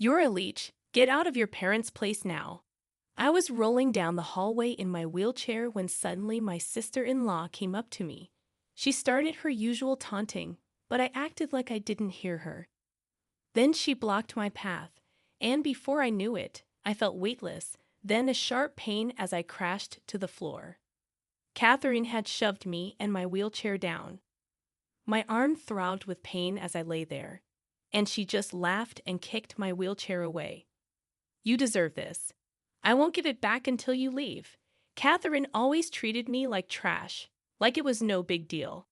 You're a leech. Get out of your parents' place now. I was rolling down the hallway in my wheelchair when suddenly my sister-in-law came up to me. She started her usual taunting, but I acted like I didn't hear her. Then she blocked my path, and before I knew it, I felt weightless, then a sharp pain as I crashed to the floor. Catherine had shoved me and my wheelchair down. My arm throbbed with pain as I lay there, and she just laughed and kicked my wheelchair away. You deserve this. I won't give it back until you leave. Catherine always treated me like trash, like it was no big deal.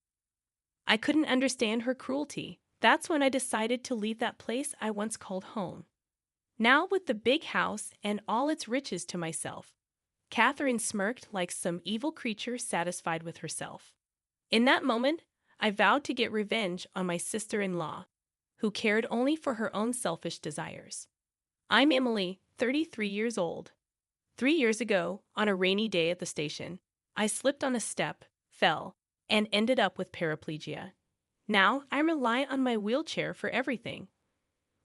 I couldn't understand her cruelty. That's when I decided to leave that place I once called home. Now with the big house and all its riches to myself, Catherine smirked like some evil creature satisfied with herself. In that moment, I vowed to get revenge on my sister-in-law, who cared only for her own selfish desires. I'm Emily, 33 years old. 3 years ago, on a rainy day at the station, I slipped on a step, fell, and ended up with paraplegia. Now, I rely on my wheelchair for everything.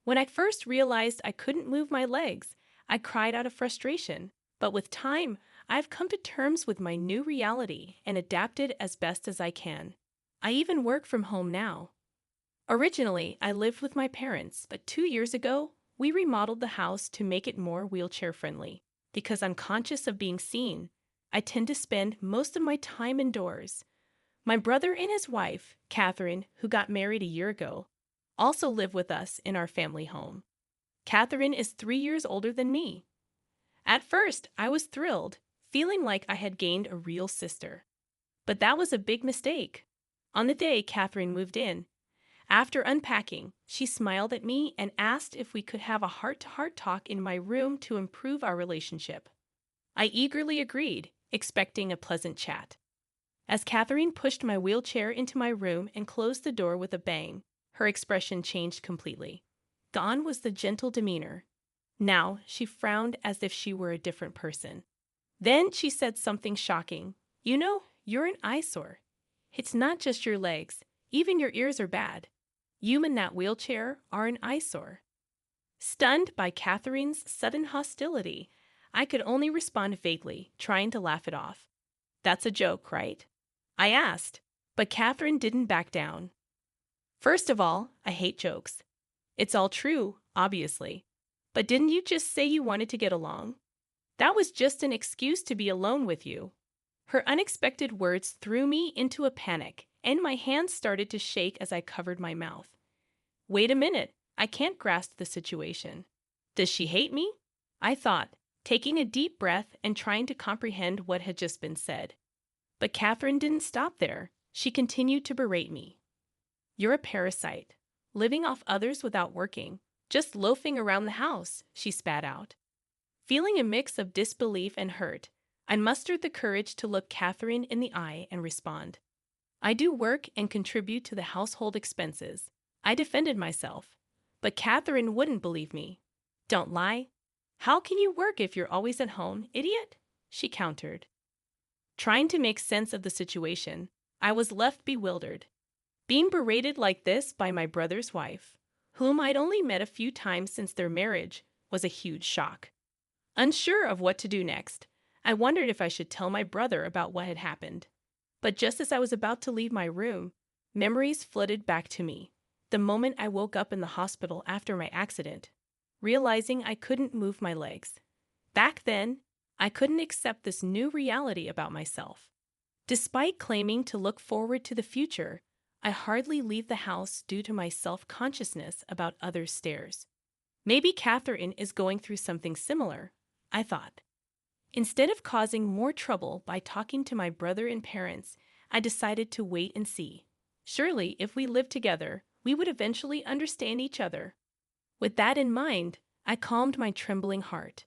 When I first realized I couldn't move my legs, I cried out of frustration. But with time, I've come to terms with my new reality and adapted as best as I can. I even work from home now. Originally, I lived with my parents, but 2 years ago, we remodeled the house to make it more wheelchair-friendly. Because I'm conscious of being seen, I tend to spend most of my time indoors. My brother and his wife, Catherine, who got married a year ago, also live with us in our family home. Catherine is 3 years older than me. At first, I was thrilled, feeling like I had gained a real sister. But that was a big mistake. On the day Catherine moved in, after unpacking, she smiled at me and asked if we could have a heart-to-heart talk in my room to improve our relationship. I eagerly agreed, expecting a pleasant chat. As Catherine pushed my wheelchair into my room and closed the door with a bang, her expression changed completely. Gone was the gentle demeanor. Now she frowned as if she were a different person. Then she said something shocking. You know, you're an eyesore. It's not just your legs, even your ears are bad. You in that wheelchair are an eyesore. Stunned by Catherine's sudden hostility, I could only respond vaguely, trying to laugh it off. That's a joke, right? I asked, but Catherine didn't back down. First of all, I hate jokes. It's all true, obviously. But didn't you just say you wanted to get along? That was just an excuse to be alone with you. Her unexpected words threw me into a panic, and my hands started to shake as I covered my mouth. Wait a minute, I can't grasp the situation. Does she hate me? I thought, taking a deep breath and trying to comprehend what had just been said. But Catherine didn't stop there. She continued to berate me. You're a parasite, living off others without working, just loafing around the house, she spat out. Feeling a mix of disbelief and hurt, I mustered the courage to look Catherine in the eye and respond. I do work and contribute to the household expenses. I defended myself, but Catherine wouldn't believe me. Don't lie. How can you work if you're always at home, idiot? She countered. Trying to make sense of the situation, I was left bewildered. Being berated like this by my brother's wife, whom I'd only met a few times since their marriage, was a huge shock. Unsure of what to do next, I wondered if I should tell my brother about what had happened. But just as I was about to leave my room, memories flooded back to me. The moment I woke up in the hospital after my accident, realizing I couldn't move my legs. Back then, I couldn't accept this new reality about myself. Despite claiming to look forward to the future, I hardly leave the house due to my self-consciousness about others' stares. Maybe Catherine is going through something similar, I thought. Instead of causing more trouble by talking to my brother and parents, I decided to wait and see. Surely, if we lived together, we would eventually understand each other. With that in mind, I calmed my trembling heart.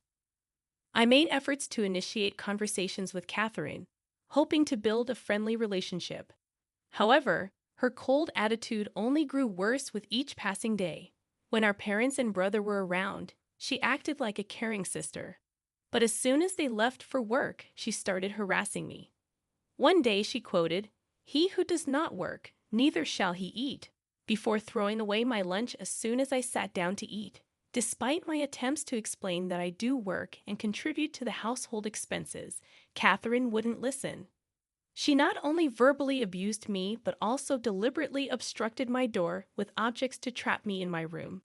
I made efforts to initiate conversations with Catherine, hoping to build a friendly relationship. However, her cold attitude only grew worse with each passing day. When our parents and brother were around, she acted like a caring sister. But as soon as they left for work, she started harassing me. One day she quoted, "He who does not work, neither shall he eat," before throwing away my lunch as soon as I sat down to eat. Despite my attempts to explain that I do work and contribute to the household expenses, Catherine wouldn't listen. She not only verbally abused me, but also deliberately obstructed my door with objects to trap me in my room.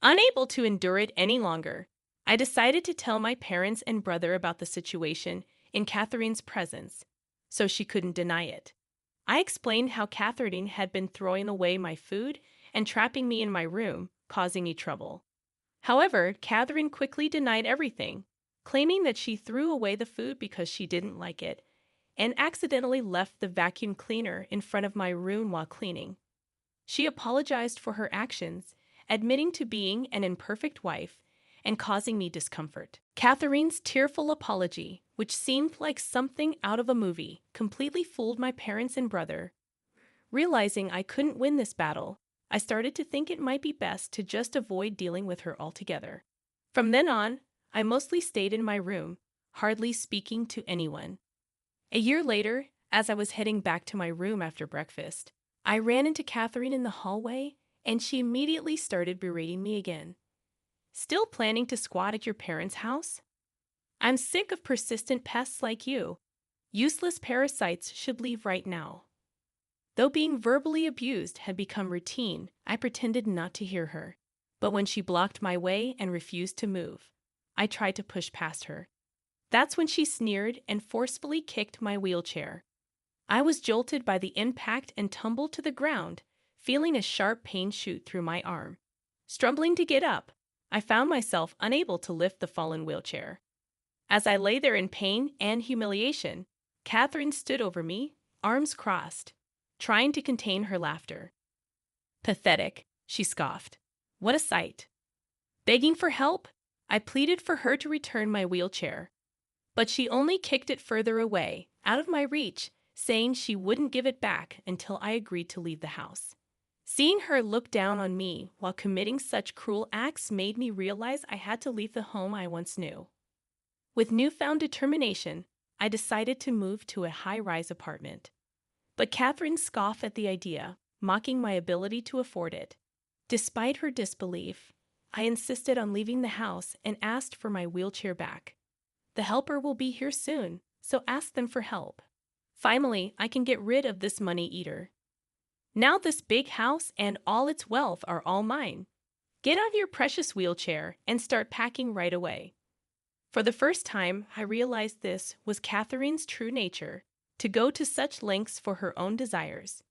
Unable to endure it any longer, I decided to tell my parents and brother about the situation in Catherine's presence, so she couldn't deny it. I explained how Catherine had been throwing away my food and trapping me in my room, causing me trouble. However, Catherine quickly denied everything, claiming that she threw away the food because she didn't like it and accidentally left the vacuum cleaner in front of my room while cleaning. She apologized for her actions, admitting to being an imperfect wife and causing me discomfort. Catherine's tearful apology, which seemed like something out of a movie, completely fooled my parents and brother. Realizing I couldn't win this battle, I started to think it might be best to just avoid dealing with her altogether. From then on, I mostly stayed in my room, hardly speaking to anyone. A year later, as I was heading back to my room after breakfast, I ran into Catherine in the hallway, and she immediately started berating me again. Still planning to squat at your parents' house? I'm sick of persistent pests like you. Useless parasites should leave right now. Though being verbally abused had become routine, I pretended not to hear her. But when she blocked my way and refused to move, I tried to push past her. That's when she sneered and forcefully kicked my wheelchair. I was jolted by the impact and tumbled to the ground, feeling a sharp pain shoot through my arm. Struggling to get up, I found myself unable to lift the fallen wheelchair. As I lay there in pain and humiliation, Catherine stood over me, arms crossed, trying to contain her laughter. Pathetic, she scoffed. What a sight. Begging for help, I pleaded for her to return my wheelchair. But she only kicked it further away, out of my reach, saying she wouldn't give it back until I agreed to leave the house. Seeing her look down on me while committing such cruel acts made me realize I had to leave the home I once knew. With newfound determination, I decided to move to a high-rise apartment. But Catherine scoffed at the idea, mocking my ability to afford it. Despite her disbelief, I insisted on leaving the house and asked for my wheelchair back. The helper will be here soon, so ask them for help. Finally, I can get rid of this money eater. Now this big house and all its wealth are all mine. Get out of your precious wheelchair and start packing right away. For the first time, I realized this was Catherine's true nature, to go to such lengths for her own desires.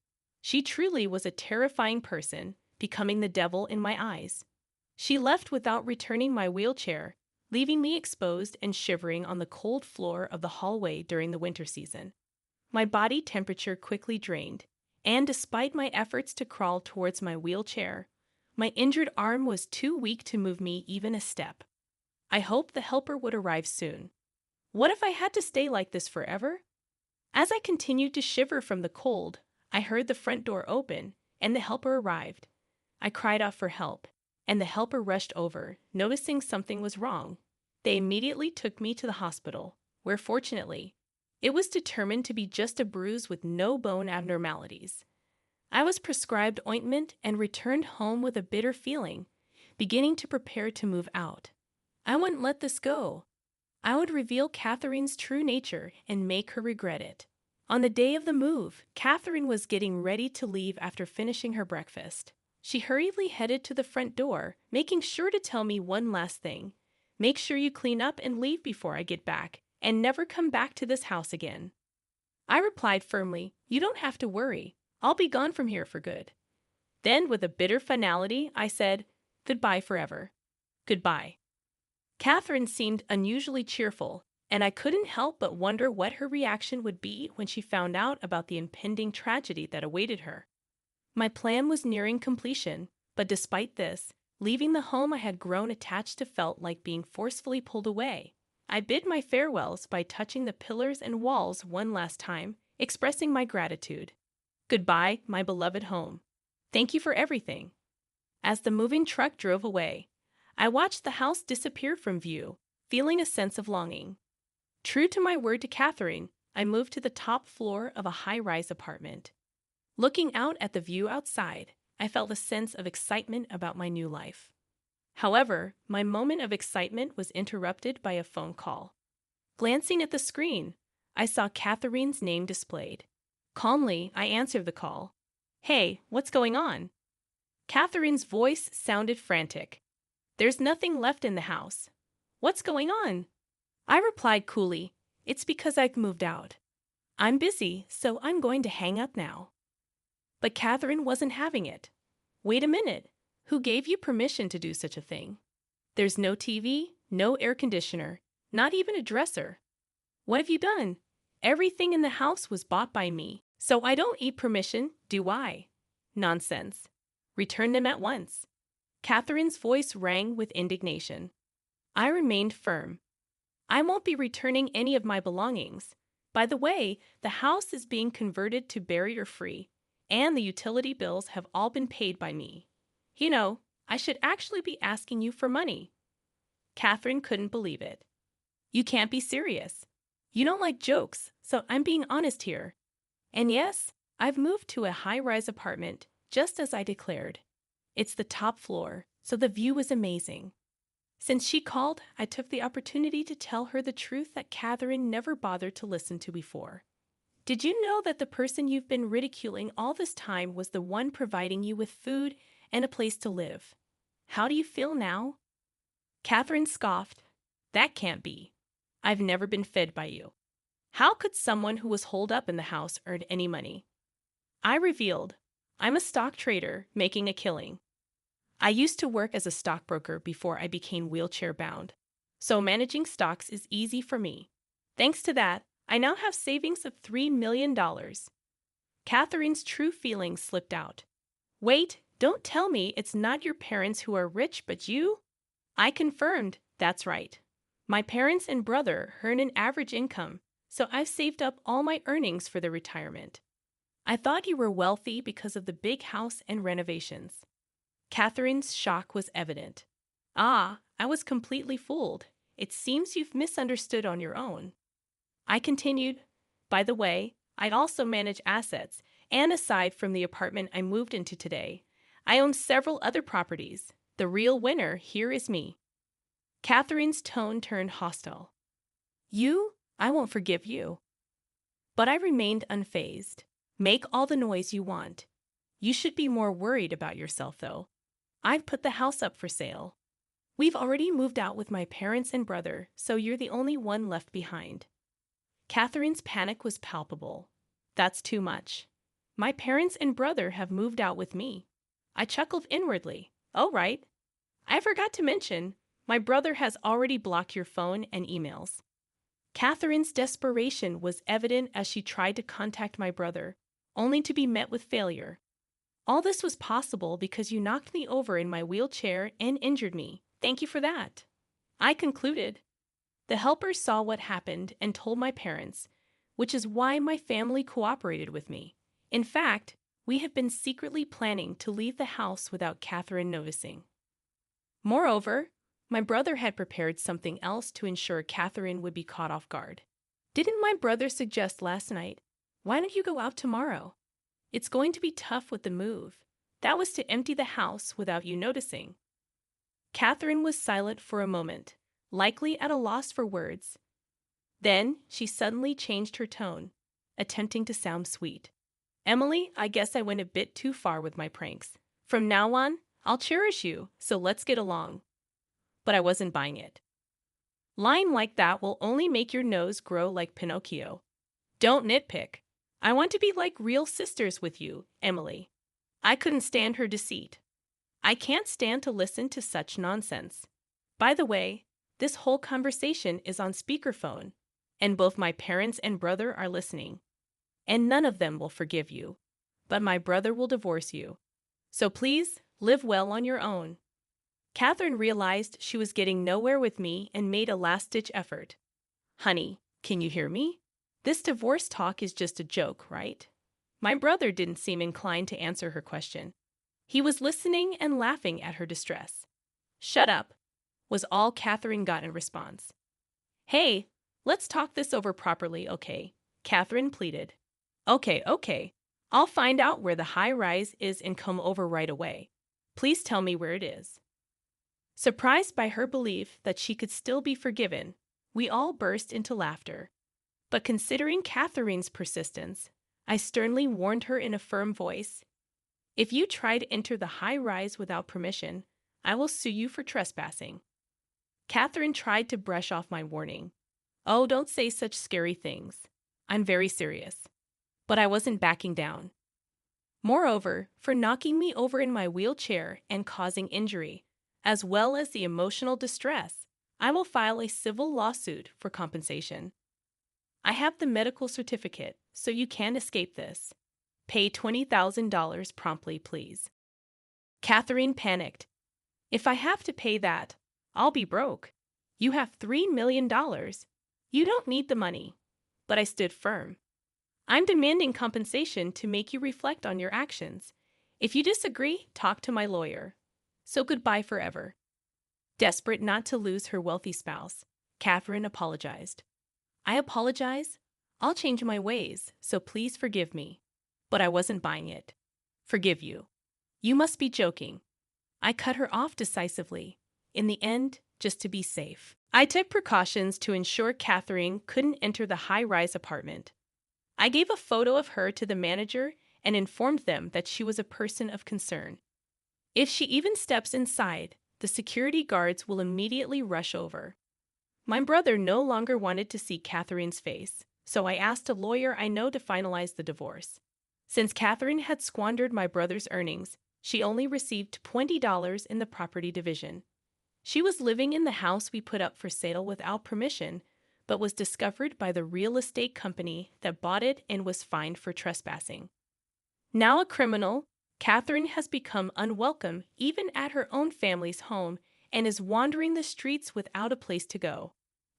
She truly was a terrifying person, becoming the devil in my eyes. She left without returning my wheelchair, leaving me exposed and shivering on the cold floor of the hallway during the winter season. My body temperature quickly drained, and despite my efforts to crawl towards my wheelchair, my injured arm was too weak to move me even a step. I hoped the helper would arrive soon. What if I had to stay like this forever? As I continued to shiver from the cold, I heard the front door open, and the helper arrived. I cried out for help, and the helper rushed over, noticing something was wrong. They immediately took me to the hospital, where fortunately, it was determined to be just a bruise with no bone abnormalities. I was prescribed ointment and returned home with a bitter feeling, beginning to prepare to move out. I wouldn't let this go. I would reveal Catherine's true nature and make her regret it. On the day of the move, Catherine was getting ready to leave after finishing her breakfast. She hurriedly headed to the front door, making sure to tell me one last thing. Make sure you clean up and leave before I get back, and never come back to this house again. I replied firmly, you don't have to worry. I'll be gone from here for good. Then, with a bitter finality, I said, goodbye forever. Goodbye. Catherine seemed unusually cheerful, and I couldn't help but wonder what her reaction would be when she found out about the impending tragedy that awaited her. My plan was nearing completion, but despite this, leaving the home I had grown attached to felt like being forcefully pulled away. I bid my farewells by touching the pillars and walls one last time, expressing my gratitude. Goodbye, my beloved home. Thank you for everything. As the moving truck drove away, I watched the house disappear from view, feeling a sense of longing. True to my word to Catherine, I moved to the top floor of a high-rise apartment. Looking out at the view outside, I felt a sense of excitement about my new life. However, my moment of excitement was interrupted by a phone call. Glancing at the screen, I saw Catherine's name displayed. Calmly, I answered the call. "Hey, what's going on?" Catherine's voice sounded frantic. "There's nothing left in the house." "What's going on?" I replied coolly, "It's because I've moved out. I'm busy, so I'm going to hang up now." But Catherine wasn't having it. "Wait a minute. Who gave you permission to do such a thing? There's no TV, no air conditioner, not even a dresser. What have you done? Everything in the house was bought by me, so I don't need permission, do I?" "Nonsense. Return them at once." Catherine's voice rang with indignation. I remained firm. "I won't be returning any of my belongings. By the way, the house is being converted to barrier-free, and the utility bills have all been paid by me. You know, I should actually be asking you for money." Catherine couldn't believe it. "You can't be serious. You don't like jokes, so I'm being honest here. And yes, I've moved to a high-rise apartment, just as I declared. It's the top floor, so the view is amazing." Since she called, I took the opportunity to tell her the truth that Catherine never bothered to listen to before. "Did you know that the person you've been ridiculing all this time was the one providing you with food and a place to live? How do you feel now?" Catherine scoffed. "That can't be. I've never been fed by you. How could someone who was holed up in the house earn any money?" I revealed, "I'm a stock trader making a killing. I used to work as a stockbroker before I became wheelchair-bound, so managing stocks is easy for me. Thanks to that, I now have savings of $3 million. Catherine's true feelings slipped out. "Wait, don't tell me it's not your parents who are rich, but you?" I confirmed, "That's right. My parents and brother earn an average income, so I've saved up all my earnings for their retirement." "I thought you were wealthy because of the big house and renovations." Catherine's shock was evident. "Ah, I was completely fooled. It seems you've misunderstood on your own." I continued, "By the way, I also manage assets, and aside from the apartment I moved into today, I own several other properties. The real winner here is me." Catherine's tone turned hostile. "You? I won't forgive you." But I remained unfazed. "Make all the noise you want. You should be more worried about yourself, though. I've put the house up for sale. We've already moved out with my parents and brother, so you're the only one left behind." Catherine's panic was palpable. "That's too much. My parents and brother have moved out with me." I chuckled inwardly. "Oh, right. I forgot to mention, my brother has already blocked your phone and emails." Catherine's desperation was evident as she tried to contact my brother, only to be met with failure. "All this was possible because you knocked me over in my wheelchair and injured me. Thank you for that." I concluded. The helpers saw what happened and told my parents, which is why my family cooperated with me. In fact, we have been secretly planning to leave the house without Catherine noticing. Moreover, my brother had prepared something else to ensure Catherine would be caught off guard. "Didn't my brother suggest last night, why don't you go out tomorrow? It's going to be tough with the move. That was to empty the house without you noticing." Catherine was silent for a moment, likely at a loss for words. Then she suddenly changed her tone, attempting to sound sweet. "Emily, I guess I went a bit too far with my pranks. From now on, I'll cherish you, so let's get along." But I wasn't buying it. "Lying like that will only make your nose grow like Pinocchio. Don't nitpick. I want to be like real sisters with you, Emily." I couldn't stand her deceit. "I can't stand to listen to such nonsense. By the way, this whole conversation is on speakerphone, and both my parents and brother are listening. And none of them will forgive you, but my brother will divorce you. So please, live well on your own." Catherine realized she was getting nowhere with me and made a last-ditch effort. "Honey, can you hear me? This divorce talk is just a joke, right?" My brother didn't seem inclined to answer her question. He was listening and laughing at her distress. "Shut up," was all Catherine got in response. "Hey, let's talk this over properly, okay?" Catherine pleaded. Okay. I'll find out where the high rise is and come over right away. Please tell me where it is." Surprised by her belief that she could still be forgiven, we all burst into laughter. But considering Catherine's persistence, I sternly warned her in a firm voice, "If you try to enter the high rise without permission, I will sue you for trespassing." Catherine tried to brush off my warning. "Oh, don't say such scary things. I'm very serious." But I wasn't backing down. Moreover, for knocking me over in my wheelchair and causing injury, as well as the emotional distress, I will file a civil lawsuit for compensation. I have the medical certificate, so you can't escape this. Pay $20,000 promptly, please. Catherine panicked. "If I have to pay that, I'll be broke. You have $3 million. You don't need the money." But I stood firm. "I'm demanding compensation to make you reflect on your actions. If you disagree, talk to my lawyer." So goodbye forever. Desperate not to lose her wealthy spouse, Catherine apologized. "I apologize. I'll change my ways, so please forgive me." But I wasn't buying it. "Forgive you? You must be joking." I cut her off decisively, in the end, just to be safe. I took precautions to ensure Catherine couldn't enter the high-rise apartment. I gave a photo of her to the manager and informed them that she was a person of concern. If she even steps inside, the security guards will immediately rush over. My brother no longer wanted to see Catherine's face, so I asked a lawyer I know to finalize the divorce. Since Catherine had squandered my brother's earnings, she only received $20 in the property division. She was living in the house we put up for sale without permission, but was discovered by the real estate company that bought it and was fined for trespassing. Now a criminal, Catherine has become unwelcome even at her own family's home and is wandering the streets without a place to go.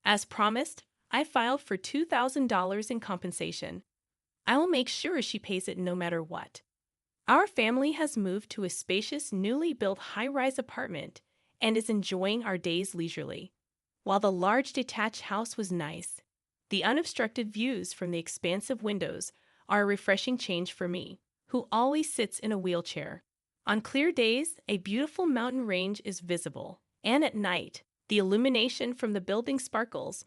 As promised, I filed for $2,000 in compensation. I will make sure she pays it no matter what. Our family has moved to a spacious, newly built high-rise apartment and is enjoying our days leisurely. While the large detached house was nice, the unobstructed views from the expansive windows are a refreshing change for me, who always sits in a wheelchair. On clear days, a beautiful mountain range is visible, and at night, the illumination from the building sparkles,